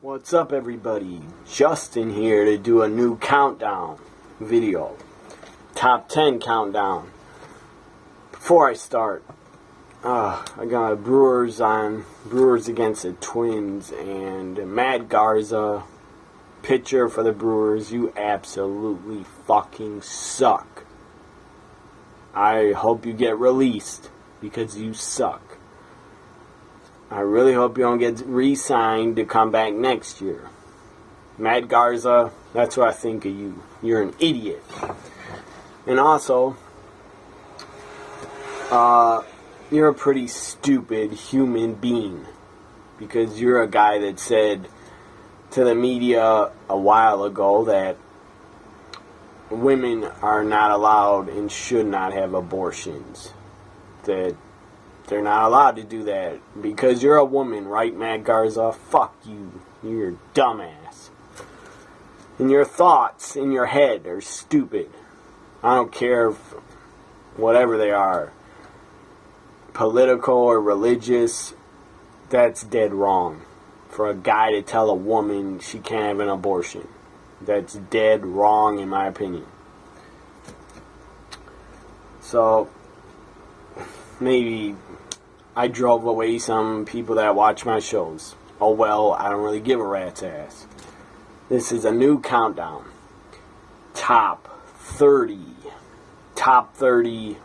What's up, everybody? Justin here to do a new countdown video. Top 10 countdown. Before I start, I got Brewers against the Twins, and Matt Garza, pitcher for the Brewers. You absolutely fucking suck. I hope you get released because you suck. I really hope you don't get re-signed to come back next year. Matt Garza, that's what I think of you. You're an idiot. And also, you're a pretty stupid human being. Because you're a guy that said to the media a while ago that women are not allowed and should not have abortions. That they're not allowed to do that because you're a woman, right, Matt Garza? Fuck you. You're a dumbass. And your thoughts in your head are stupid. I don't care if whatever they are, political or religious, that's dead wrong. For a guy to tell a woman she can't have an abortion, that's dead wrong in my opinion. So, maybe I drove away some people that watch my shows. Oh well, I don't really give a rat's ass. This is a new countdown. Top 30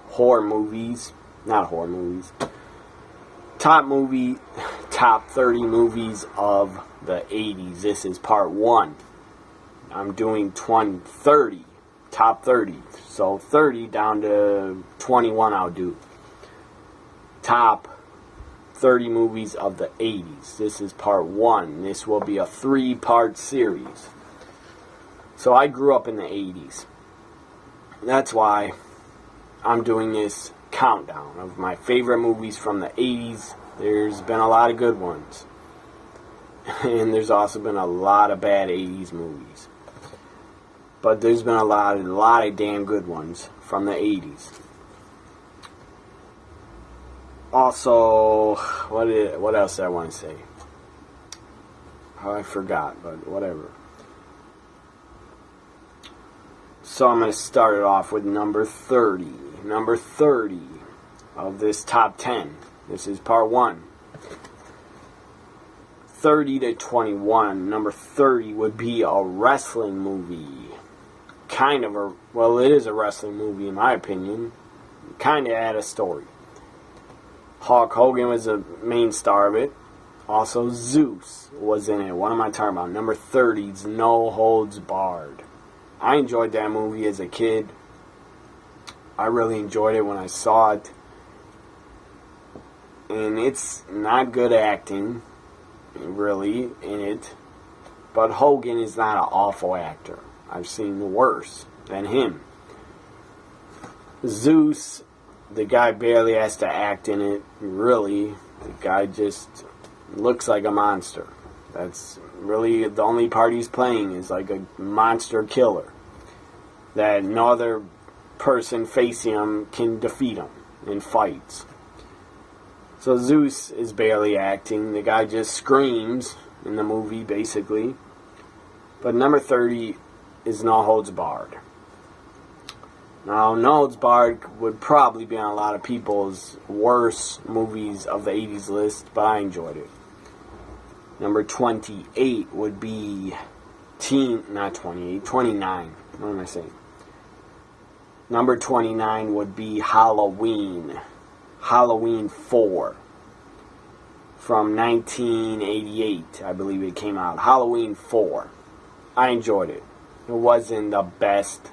horror movies. Not horror movies. Top 30 movies of the 80s. This is part 1. I'm doing 30. Top 30. So 30 down to 21 I'll do. Top 30 movies of the 80s. This is part 1. This will be a 3-part series. So I grew up in the 80s. That's why I'm doing this countdown of my favorite movies from the 80s. There's been a lot of good ones. And there's also been a lot of bad 80s movies. But there's been a lot of damn good ones from the 80s. Also, what else did I want to say? Oh, I forgot, but whatever. So I'm going to start it off with number 30. Number 30 of this top 10. This is part 1. 30 to 21. Number 30 would be a wrestling movie. It is a wrestling movie in my opinion. Kind of had a story. Hulk Hogan was the main star of it. Also, Zeus was in it. What am I talking about? Number 30's No Holds Barred. I enjoyed that movie as a kid. I really enjoyed it when I saw it. And it's not good acting, really, in it. But Hogan is not an awful actor. I've seen worse than him. Zeus, the guy barely has to act in it, really. The guy just looks like a monster. That's really the only part he's playing is like a monster killer. That no other person facing him can defeat him in fights. So Zeus is barely acting. The guy just screams in the movie, basically. But number 30 is No Holds Barred. Now, No Holds Barred would probably be on a lot of people's worst movies of the 80s list, but I enjoyed it. Number 28 would be 29. What am I saying? Number 29 would be Halloween. Halloween 4. From 1988, I believe it came out. Halloween 4. I enjoyed it. It wasn't the best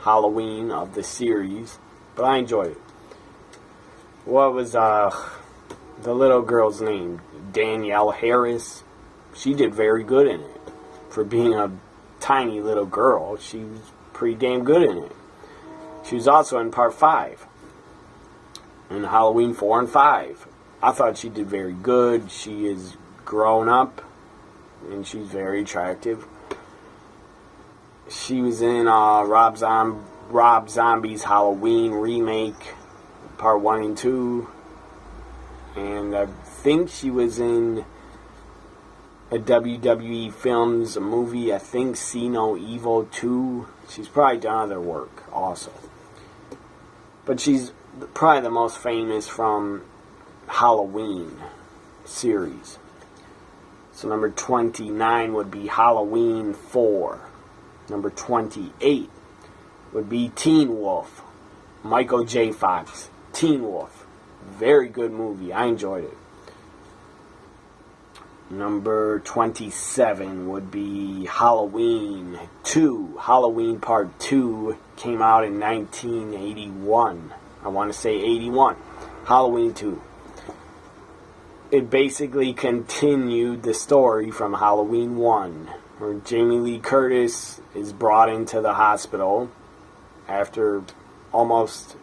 Halloween of the series, but I enjoyed it. What was the little girl's name? Danielle Harris. She did very good in it. For being a tiny little girl, she was pretty damn good in it. She was also in part 5. In Halloween 4 and 5. I thought she did very good. She is grown up, and she's very attractive. She was in Rob Zombie's Halloween remake, part 1 and 2. And I think she was in a WWE Films movie, I think See No Evil 2. She's probably done other work also. But she's probably the most famous from Halloween series. So number 29 would be Halloween 4. Number 28 would be Teen Wolf. Michael J. Fox. Teen Wolf. Very good movie. I enjoyed it. Number 27 would be Halloween 2. Halloween Part 2 came out in 1981. I want to say 81. Halloween 2. It basically continued the story from Halloween 1, where Jamie Lee Curtis is brought into the hospital after almost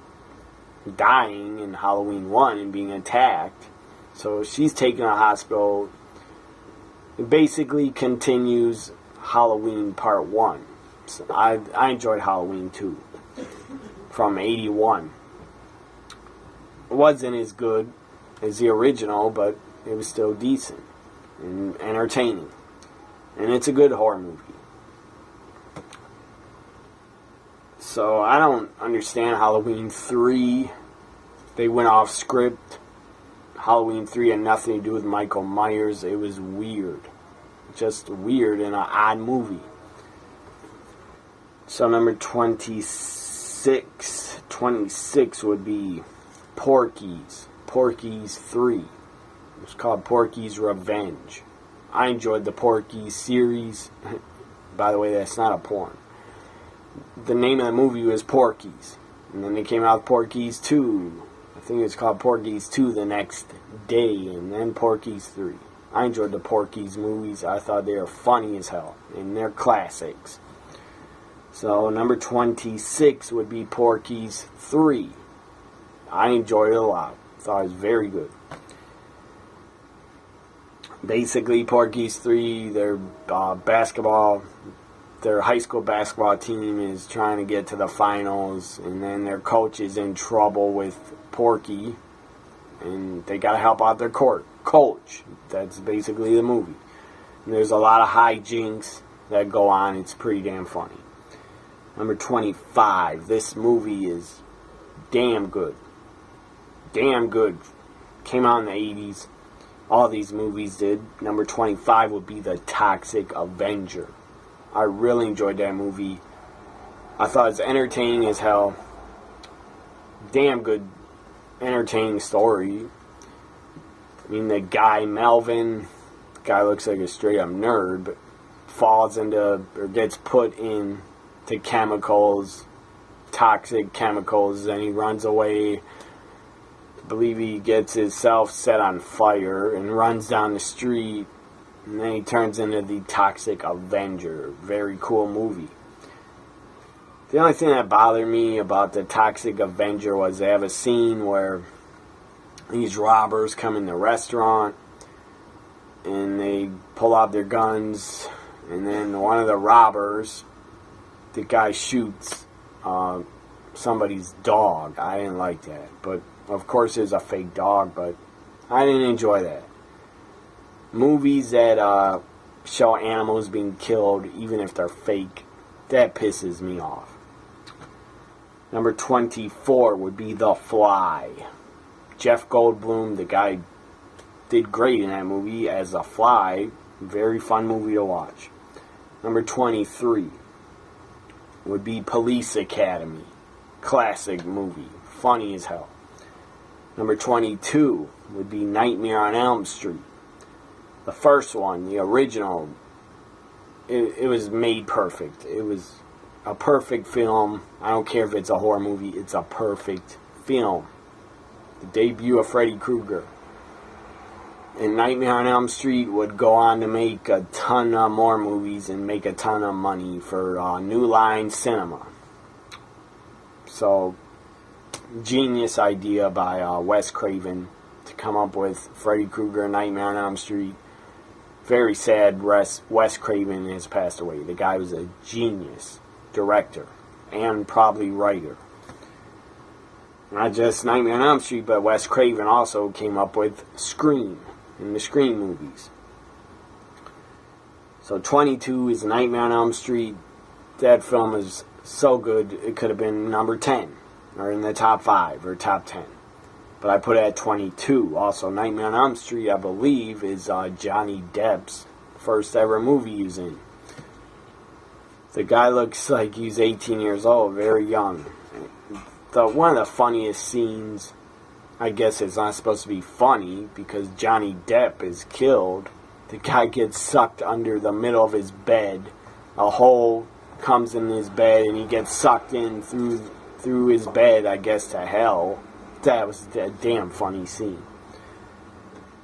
dying in Halloween 1 and being attacked. So she's taken to the hospital. It basically continues Halloween Part 1. So I enjoyed Halloween 2 from 81. It wasn't as good as the original, but it was still decent and entertaining. And it's a good horror movie. So I don't understand Halloween 3. They went off script. Halloween 3 had nothing to do with Michael Myers. It was weird. Just weird and an odd movie. So number 26. 26 would be Porky's. Porky's 3. It's called Porky's Revenge. I enjoyed the Porky's series. By the way, that's not a porn. The name of the movie was Porky's. And then they came out with Porky's 2. I think it's called Porky's 2 the next day. And then Porky's 3. I enjoyed the Porky's movies. I thought they were funny as hell. And they're classics. So number 26 would be Porky's 3. I enjoyed it a lot. Thought it was very good. Basically, Porky's 3, their high school basketball team is trying to get to the finals, and then their coach is in trouble with Porky, and they got to help out their coach. That's basically the movie. And there's a lot of hijinks that go on. It's pretty damn funny. Number 25. This movie is damn good. Damn good. Came out in the 80s. All these movies did. Number 25 would be The Toxic Avenger. I really enjoyed that movie. I thought it was entertaining as hell. Damn good, entertaining story. I mean, the guy, Melvin, the guy looks like a straight up nerd, but falls into, or gets put in to chemicals, toxic chemicals, and he runs away. I believe he gets himself set on fire and runs down the street, and then he turns into the Toxic Avenger. Very cool movie. The only thing that bothered me about the Toxic Avenger was they have a scene where these robbers come in the restaurant and they pull out their guns, and then one of the robbers, the guy shoots somebody's dog. I didn't like that, but of course it's a fake dog, but I didn't enjoy that. Movies that show animals being killed, even if they're fake, that pisses me off. Number 24 would be The Fly. Jeff Goldblum, the guy, did great in that movie as The Fly. Very fun movie to watch. Number 23 would be Police Academy. Classic movie. Funny as hell. Number 22 would be Nightmare on Elm Street. The first one, the original, it was made perfect. It was a perfect film. I don't care if it's a horror movie. It's a perfect film. The debut of Freddy Krueger. And Nightmare on Elm Street would go on to make a ton of more movies and make a ton of money for New Line Cinema. So, genius idea by Wes Craven to come up with Freddy Krueger, Nightmare on Elm Street. Very sad Wes Craven has passed away. The guy was a genius director and probably writer. Not just Nightmare on Elm Street, but Wes Craven also came up with Scream and the Scream movies. So 22 is Nightmare on Elm Street. That film is so good, it could have been number 10, or in the top 5, or top 10. But I put it at 22. Also, Nightmare on Elm Street, I believe, is Johnny Depp's first ever movie he's in. The guy looks like he's 18 years old, very young. One of the funniest scenes, I guess it's not supposed to be funny, because Johnny Depp is killed. The guy gets sucked under the middle of his bed. A hole comes in his bed, and he gets sucked in through his bed, I guess, to hell. That was a damn funny scene.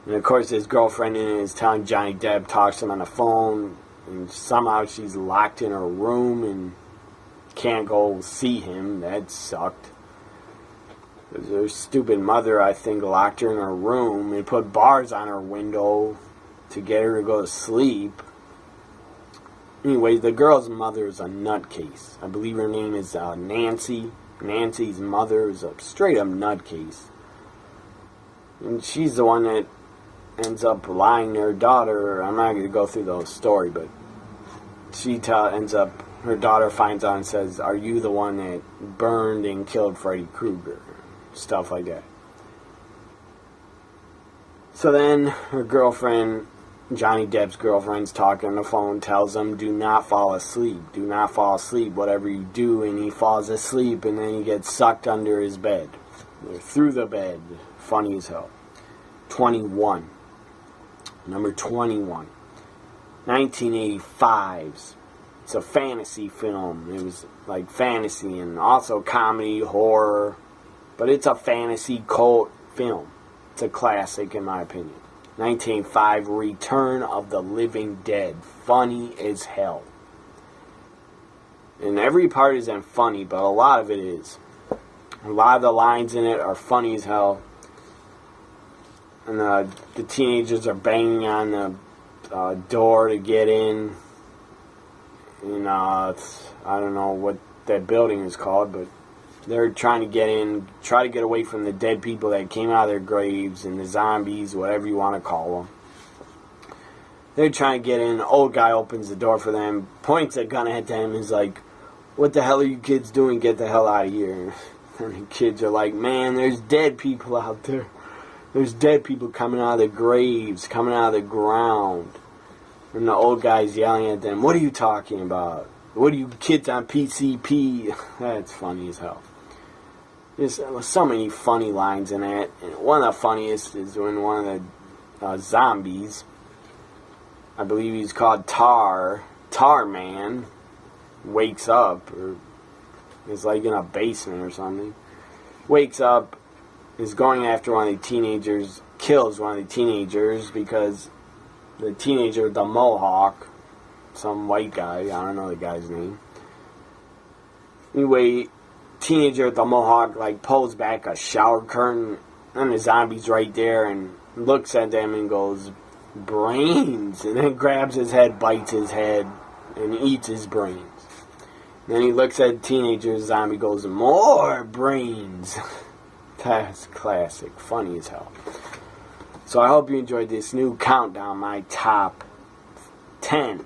And of course his girlfriend is telling Johnny Depp, talks to him on the phone, and somehow she's locked in her room and can't go see him. That sucked. Her stupid mother, I think, locked her in her room and put bars on her window to get her to go to sleep. Anyway, the girl's mother is a nutcase. I believe her name is Nancy. Nancy's mother is a straight-up nutcase. And she's the one that ends up lying to her daughter. I'm not going to go through the whole story, but she ends up, her daughter finds out and says, "Are you the one that burned and killed Freddy Krueger?" Stuff like that. So then her girlfriend, Johnny Depp's girlfriend's talking on the phone, tells him, "Do not fall asleep. Do not fall asleep, whatever you do." And he falls asleep, and then he gets sucked under his bed. Through the bed. Funny as hell. 21. Number 21. 1985's. It's a fantasy film. It was like fantasy and also comedy, horror. But it's a fantasy cult film. It's a classic in my opinion. 1985, Return of the Living Dead. Funny as hell. And every part isn't funny, but a lot of it is. A lot of the lines in it are funny as hell. And the teenagers are banging on the door to get in. And I don't know what that building is called, but they're trying to get in, try to get away from the dead people that came out of their graves and the zombies, whatever you want to call them. They're trying to get in. The old guy opens the door for them, points a gun at them, and is like, "What the hell are you kids doing? Get the hell out of here." And the kids are like, "Man, there's dead people out there. There's dead people coming out of the graves, coming out of the ground." And the old guy's yelling at them, "What are you talking about? What are you kids on PCP?" That's funny as hell. There's so many funny lines in it. And one of the funniest is when one of the zombies, I believe he's called Tar Man, wakes up, or is like in a basement or something. Wakes up, is going after one of the teenagers, kills one of the teenagers because the teenager with the mohawk, some white guy, I don't know the guy's name. Anyway, teenager with the mohawk like pulls back a shower curtain, and the zombie's right there and looks at them and goes, "Brains," and then grabs his head, bites his head, and eats his brains. And then he looks at the teenager, the zombie goes, "More brains." That's classic, funny as hell. So I hope you enjoyed this new countdown, my top 10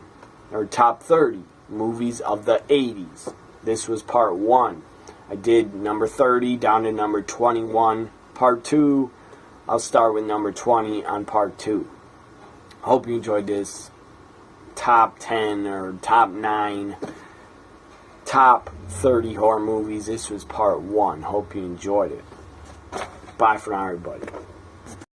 or top 30 movies of the 80s. This was part 1. I did number 30 down to number 21. Part 2, I'll start with number 20 on part 2. Hope you enjoyed this top 10 or top 9, top 30 horror movies. This was part 1. Hope you enjoyed it. Bye for now, everybody.